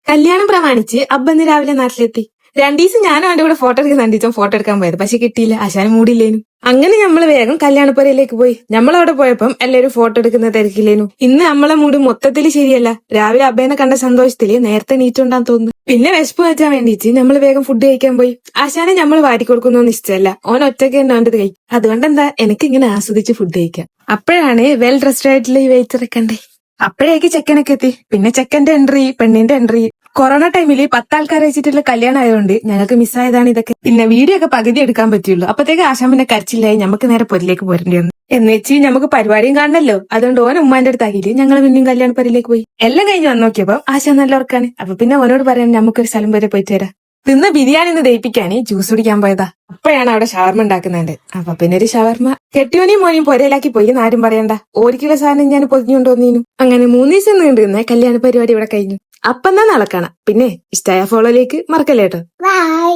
കല്യാണം പ്രമാണിച്ച് അബ്ബന്ന് രാവിലെ നാട്ടിലെത്തി. 2 ദിവസം ഞാനും അവന്റെ കൂടെ ഫോട്ടോ എടുക്കാൻ ഫോട്ടോ എടുക്കാൻ പോയത്. പക്ഷെ കിട്ടിയില്ല, ആശാന് മൂടില്ലേനു. അങ്ങനെ നമ്മള് വേഗം കല്യാണപ്പുരയിലേക്ക് പോയി. നമ്മളവിടെ പോയപ്പം എല്ലാവരും ഫോട്ടോ എടുക്കുന്ന തിരക്കില്ലേനു. ഇന്ന് നമ്മളെ മൂഡ് മൊത്തത്തിൽ ശരിയല്ല. രാവിലെ അബ്ബേനെ കണ്ട സന്തോഷത്തില് നേരത്തെ നീറ്റുണ്ടാന്ന് തോന്നുന്നു. പിന്നെ വിശപ്പ് മാറ്റാൻ വേണ്ടിയിട്ട് നമ്മൾ വേഗം ഫുഡ് കഴിക്കാൻ പോയി. ആശാനെ നമ്മൾ വാരിക്കൊടുക്കുന്നൊന്നും ഇഷ്ടമല്ല, ഓൻ ഒറ്റയ്ക്ക് തന്നെ അവന്റെ കഴിക്കും. അതുകൊണ്ടെന്താ എനിക്ക് ഇങ്ങനെ ആസ്വദിച്ച് ഫുഡ് കഴിക്കാം. അപ്പോഴാണ് വെൽ ഡ്രസ്ഡ് ആയിട്ടുള്ള ഈ വെയിറ്ററെ കണ്ടേ. അപ്പോഴേക്ക് ചെക്കനൊക്കെ എത്തി. പിന്നെ ചെക്കന്റെ എൻട്രി, പെണ്ണിന്റെ എൻട്രി. കൊറോണ ടൈമില് 10 ആൾക്കാരെ വെച്ചിട്ടുള്ള കല്യാണം ആയതുകൊണ്ട് ഞങ്ങൾക്ക് മിസ്സായതാണ് ഇതൊക്കെ. പിന്നെ വീഡിയോ ഒക്കെ പകുതി എടുക്കാൻ പറ്റുള്ളൂ. അപ്പത്തേക്ക് ആശാൻ പിന്നെ കരച്ചില്ലായി നമുക്ക് നേരെ പൊരിലേക്ക് പോരേണ്ടി വന്നു. എന്ന് വെച്ച് നമുക്ക് പരിപാടിയും കാണണല്ലോ, അതുകൊണ്ട് ഓൻ ഉമ്മാന്റെ അടുത്താക്കിയിട്ട് ഞങ്ങൾ പിന്നെയും കല്യാണപ്പുരയിലേക്ക് പോയി. എല്ലാം കഴിഞ്ഞ് വന്ന് നോക്കിയപ്പോ ആശാൻ നല്ല ഉറക്കാണ്. അപ്പൊ പിന്നെ ഓനോട് പറയാൻ നമുക്കൊരു സ്ഥലം വരെ പോയിട്ട് വരാം. തിന്ന ബിരിയാണി ഒന്ന് ദയിപ്പിക്കാന് ജ്യൂസ് കുടിക്കാൻ പോയതാ. അപ്പോഴാണ് അവിടെ ഷവർമ ഉണ്ടാക്കുന്നുണ്ട്. അപ്പൊ പിന്നെ ഒരു ഷവർമ കെട്ടിയോനെയും മോനെയും പൊരയിലാക്കി പോയി ആരും പറയണ്ട. ഓരിക്കുള്ള സാധനം ഞാൻ പൊതിഞ്ഞുകൊണ്ടുവന്നീനു. അങ്ങനെ 3 ദിവസം നീണ്ടുനിന്ന കല്യാണ പരിപാടി ഇവിടെ കഴിഞ്ഞു. അപ്പം തന്നെ നടക്കണം. പിന്നെ ഇഷ്ടമായ ഫോളോയിലേക്ക് മറക്കല്ലേട്ടോ. ബൈ.